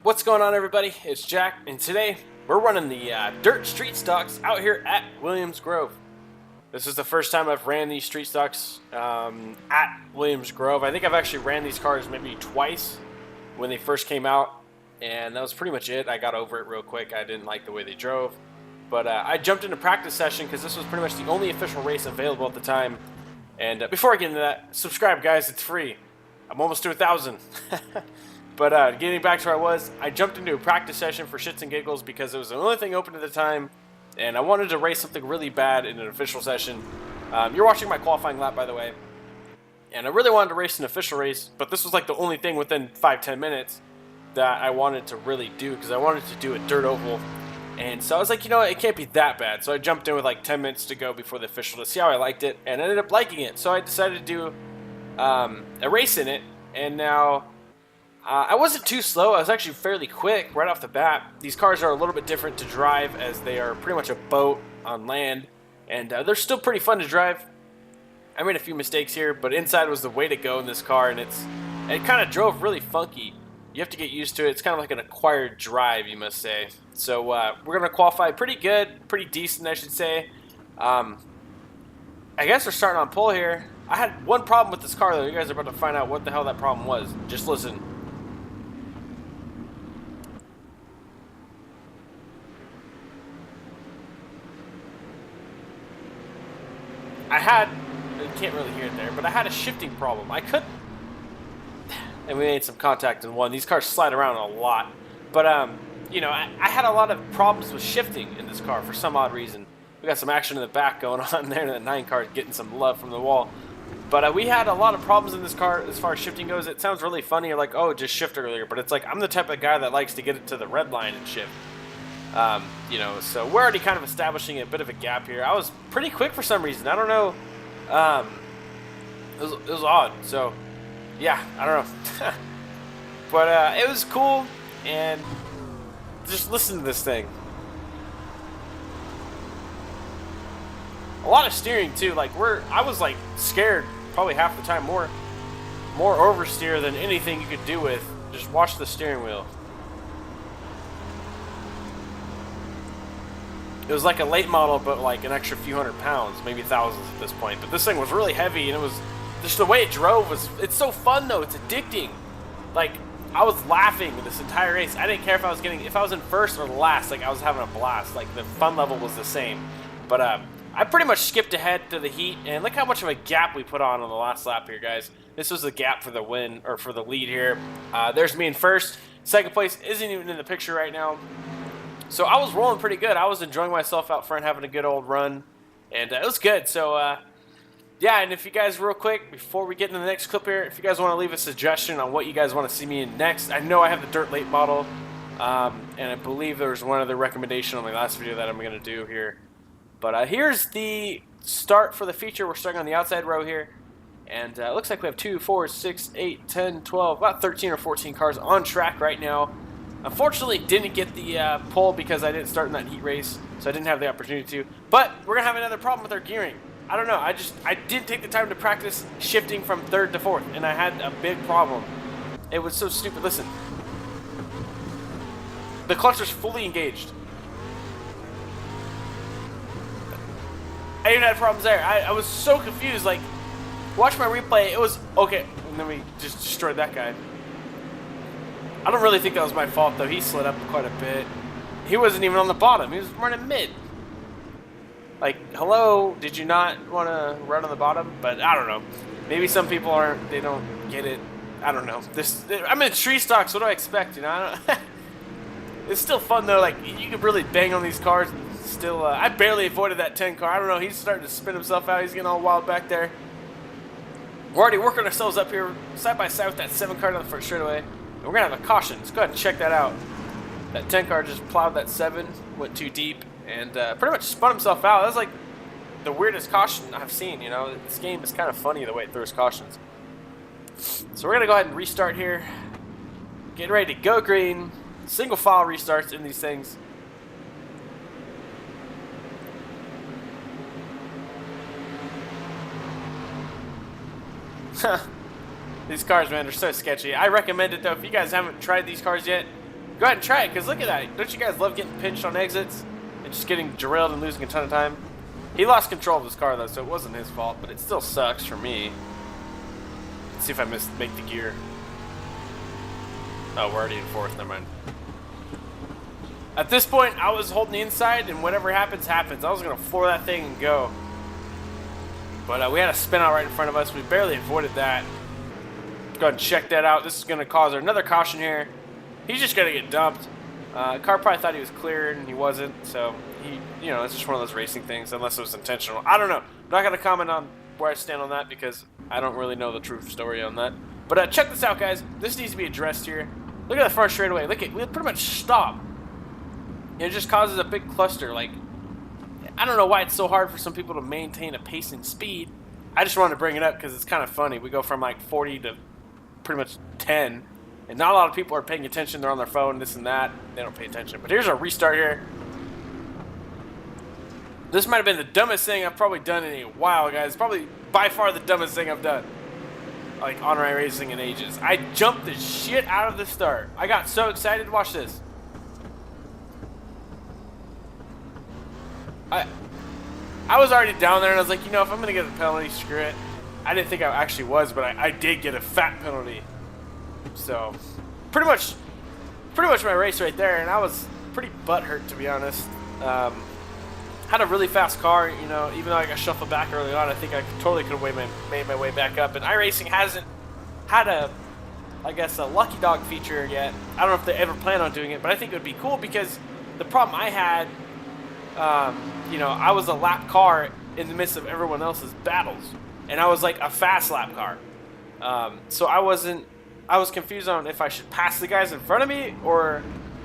What's going on, everybody? It's Jack, and today we're running the dirt street stocks out here at Williams Grove. This is the first time I've ran these street stocks at Williams Grove. I think I've actually ran these cars maybe twice when they first came out, and that was pretty much it. I got over it real quick. I didn't like the way they drove, but I jumped into practice session because this was pretty much the only official race available at the time. And before I get into that, subscribe, guys. It's free. I'm almost to 1,000. But getting back to where I jumped into a practice session for shits and giggles because it was the only thing open at the time, and I wanted to race something really bad in an official session. You're watching my qualifying lap, by the way, and I really wanted to race an official race, but this was like the only thing within 5-10 minutes that I wanted to really do because I wanted to do a dirt oval. And so I was like, you know what, it can't be that bad. So I jumped in with like 10 minutes to go before the official to see how I liked it, and I ended up liking it. So I decided to do a race in it, and now I wasn't too slow. I was actually fairly quick right off the bat. These cars are a little bit different to drive as they are pretty much a boat on land, and they're still pretty fun to drive. I made a few mistakes here, but inside was the way to go in this car, and it kind of drove really funky. You have to get used to it. It's kind of like an acquired drive, you must say. So we're going to qualify pretty good, pretty decent, I should say. I guess we're starting on pole here. I had one problem with this car, though. You guys are about to find out what the hell that problem was. Just listen. You can't really hear it there, but I had a shifting problem. And we made some contact in one. These cars slide around a lot. But, you know, I had a lot of problems with shifting in this car for some odd reason. We got some action in the back going on there, and the 9 car is getting some love from the wall. But we had a lot of problems in this car as far as shifting goes. It sounds really funny. You're like, oh, just shift earlier. But it's like, I'm the type of guy that likes to get it to the red line and shift. You know, so we're already kind of establishing a bit of a gap here. I was pretty quick for some reason. I don't know. It was odd. So, yeah, I don't know. But it was cool, and just listen to this thing. A lot of steering too. Like I was like scared probably half the time. More oversteer than anything you could do with. Just watch the steering wheel. It was like a late model, but like an extra few hundred pounds, maybe thousands at this point. But this thing was really heavy, and it was just the way it drove it's so fun though. It's addicting. Like, I was laughing this entire race. I didn't care if I was in first or last. Like, I was having a blast. Like, the fun level was the same. But I pretty much skipped ahead to the heat, and look how much of a gap we put on the last lap here, guys. This was the gap for the win, or for the lead here. There's me in first. Second place isn't even in the picture right now. So I was rolling pretty good. I was enjoying myself out front, having a good old run, and it was good. So, yeah, and if you guys, real quick, before we get into the next clip here, if you guys want to leave a suggestion on what you guys want to see me in next, I know I have the dirt late model, and I believe there was one other recommendation on my last video that I'm going to do here. But here's the start for the feature. We're starting on the outside row here, and it looks like we have 2, 4, 6, 8, 10, 12, about 13 or 14 cars on track right now. Unfortunately, didn't get the pole because I didn't start in that heat race, so I didn't have the opportunity to. But we're going to have another problem with our gearing. I don't know. I didn't take the time to practice shifting from third to fourth, and I had a big problem. It was so stupid. Listen. The clutch was fully engaged. I even had problems there. I was so confused. Like, watch my replay. It was okay. And then we just destroyed that guy. I don't really think that was my fault, though. He slid up quite a bit. He wasn't even on the bottom. He was running mid. Like, hello, did you not want to run on the bottom? But I don't know. Maybe some people they don't get it. I don't know. I'm in tree stocks. What do I expect, you know? It's still fun, though. Like, you can really bang on these cars. And still, I barely avoided that 10 car. I don't know. He's starting to spin himself out. He's getting all wild back there. We're already working ourselves up here side by side with that 7 car down the front straightaway. And we're going to have a caution. Let's go ahead and check that out. That 10 car just plowed that 7, went too deep, and pretty much spun himself out. That was like the weirdest caution I've seen, you know. This game is kind of funny the way it throws cautions. So we're going to go ahead and restart here. Getting ready to go green. Single file restarts in these things. These cars, man, are so sketchy. I recommend it, though. If you guys haven't tried these cars yet, Go ahead and try it, because look at that. Don't you guys love getting pinched on exits and just getting derailed and losing a ton of time? He lost control of his car, though, so it wasn't his fault, but it still sucks for me. Let's see if I make the gear. Oh, we're already in fourth. Never mind. At this point, I was holding the inside, and whatever happens, happens. I was going to floor that thing and go. But we had a spin out right in front of us. We barely avoided that. Let's go ahead and check that out. This is going to cause another caution here. He's just going to get dumped. Car probably thought he was clear, and he wasn't. So, you know, it's just one of those racing things, unless it was intentional. I don't know. I'm not going to comment on where I stand on that, because I don't really know the true story on that. But check this out, guys. This needs to be addressed here. Look at the front straightaway. Look at, we pretty much stop. It just causes a big cluster. Like, I don't know why it's so hard for some people to maintain a pace and speed. I just wanted to bring it up because it's kind of funny. We go from like 40 to pretty much 10, and not a lot of people are paying attention. They're on their phone, this and that. They don't pay attention. But here's a restart here. This might have been the dumbest thing I've probably done in a while, guys. Probably by far the dumbest thing I've done, like on iRacing in ages. I jumped the shit out of the start. I got so excited. Watch this. I was already down there, and I was like, you know, if I'm gonna get a penalty, screw it. I didn't think I actually was, but I did get a fat penalty. So pretty much my race right there, and I was pretty butthurt, to be honest. Had a really fast car, you know, even though I got shuffled back early on. I think I totally could have made my way back up. And iRacing hasn't had I guess a lucky dog feature yet. I don't know if they ever plan on doing it, but I think it would be cool, because the problem I had, you know, I was a lap car in the midst of everyone else's battles, and I was like a fast lap car. So I was confused on if I should pass the guys in front of me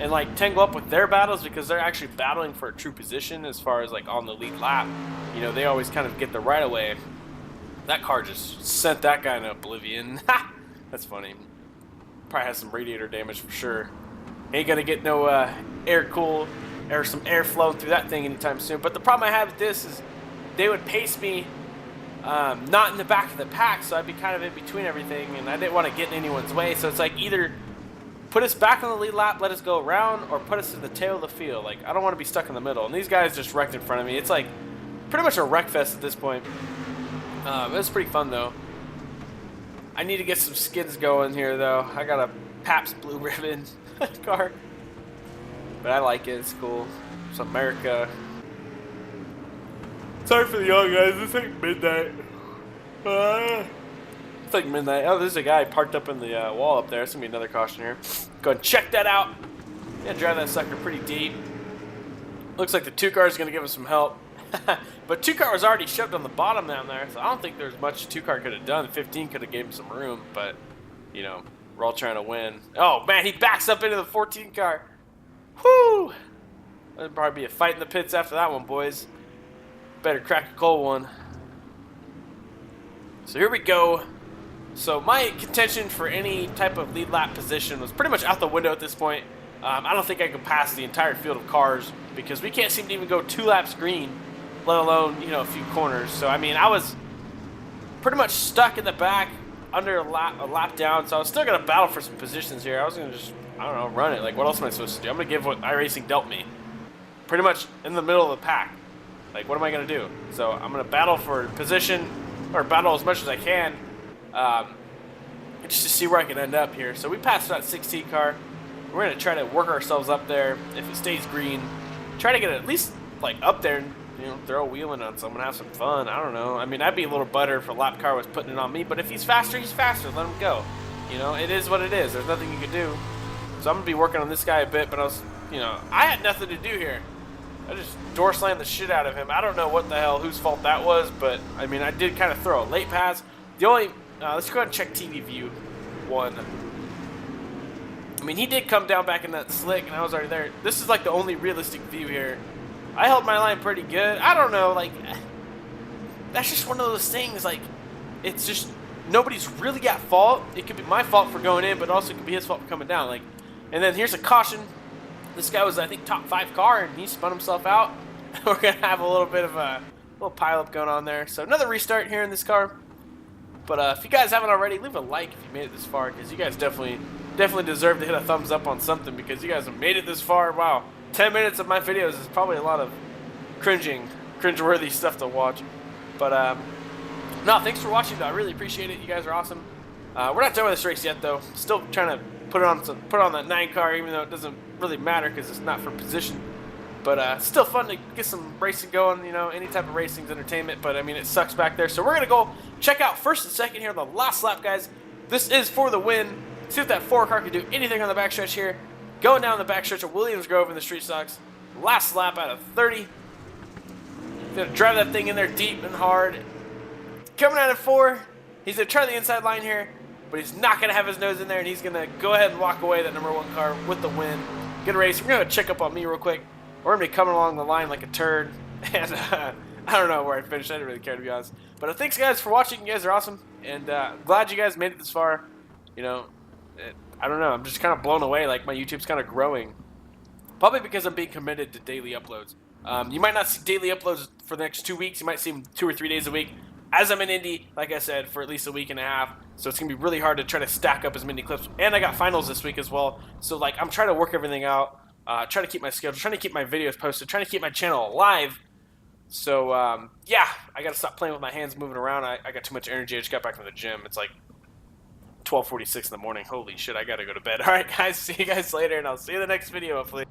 and like tangle up with their battles, because they're actually battling for a true position as far as like on the lead lap. You know, they always kind of get the right of way. That car just sent that guy into oblivion. That's funny. Probably has some radiator damage for sure. Ain't gonna get no some air flowing through that thing anytime soon. But the problem I have with this is they would pace me not in the back of the pack, so I'd be kind of in between everything, and I didn't want to get in anyone's way. So it's like either put us back on the lead lap, let us go around, or put us in the tail of the field. Like, I don't want to be stuck in the middle. And these guys just wrecked in front of me. It's like pretty much a wreck fest at this point. It was pretty fun though. I need to get some skids going here though. I got a Pabst Blue Ribbon car, but I like it. It's cool. It's America. Sorry for the young guys. It's like midnight. It's like midnight. Oh, there's a guy parked up in the wall up there. It's gonna be another caution here. Go ahead and check that out. Yeah, drive that sucker pretty deep. Looks like the 2 car is gonna give us some help. But 2 car was already shoved on the bottom down there, so I don't think there's much 2 car could have done. 15 could have gave him some room, but you know, we're all trying to win. Oh man, he backs up into the 14 car. Whoo! There'll probably be a fight in the pits after that one, boys. Better crack a cold one. So here we go. So my contention for any type of lead lap position was pretty much out the window at this point. I don't think I could pass the entire field of cars, because we can't seem to even go 2 laps green, let alone, you know, a few corners. So I mean, I was pretty much stuck in the back under a lap down. So I was still gonna battle for some positions here. I was gonna just, I don't know, run it. Like, what else am I supposed to do? I'm gonna give what iRacing dealt me. Pretty much in the middle of the pack. Like, what am I gonna do? So I'm gonna battle for position, or battle as much as I can, just to see where I can end up here. So we passed that 16 car. We're gonna try to work ourselves up there. If it stays green, try to get it at least like up there and, you know, throw a wheeling on someone, have some fun. I don't know. I mean, I'd be a little buttered if a lap car was putting it on me, but if he's faster, he's faster. Let him go. You know, it is what it is. There's nothing you can do. So I'm gonna be working on this guy a bit, but I had nothing to do here. I just door slammed the shit out of him. I don't know what the hell, whose fault that was, but I mean, I did kind of throw a late pass. The only, let's go ahead and check TV view 1. I mean, he did come down back in that slick, and I was already there. This is like the only realistic view here. I held my line pretty good. I don't know, like, that's just one of those things, like, it's just, nobody's really at fault. It could be my fault for going in, but also it could be his fault for coming down. Like, and then here's a caution. This guy was, I think, top 5 car, and he spun himself out. We're going to have a little bit of a little pile-up going on there. So another restart here in this car. But if you guys haven't already, leave a like if you made it this far, because you guys definitely definitely deserve to hit a thumbs up on something because you guys have made it this far. Wow, 10 minutes of my videos is probably a lot of cringeworthy stuff to watch. But no, thanks for watching though. I really appreciate it. You guys are awesome. We're not done with this race yet though. Still trying to put on that 9 car, even though it doesn't really matter because it's not for position. But still fun to get some racing going. You know, any type of racing's entertainment. But I mean, it sucks back there. So we're gonna go check out first and second here on the last lap, guys. This is for the win. See if that 4 car can do anything on the backstretch here. Going down the backstretch of Williams Grove in the street stocks. Last lap out of 30. Gonna drive that thing in there deep and hard. Coming out at 4. He's gonna try the inside line here, but he's not gonna have his nose in there, and he's gonna go ahead and walk away that number 1 car with the win. Good race. We're gonna check up on me real quick. We're gonna be coming along the line like a turd, and I don't know where I finished. I didn't really care, to be honest. But thanks, guys, for watching. You guys are awesome, and glad you guys made it this far. You know, I don't know. I'm just kind of blown away. Like, my YouTube's kind of growing. Probably because I'm being committed to daily uploads. You might not see daily uploads for the next 2 weeks. You might see them 2 or 3 days a week. As I'm in Indy, like I said, for at least a week and a half. So it's going to be really hard to try to stack up as many clips. And I got finals this week as well. So, like, I'm trying to work everything out. Trying to keep my schedule. Trying to keep my videos posted. Trying to keep my channel alive. So, yeah. I got to stop playing with my hands moving around. I got too much energy. I just got back from the gym. It's like 12:46 in the morning. Holy shit, I got to go to bed. All right, guys. See you guys later. And I'll see you in the next video, hopefully.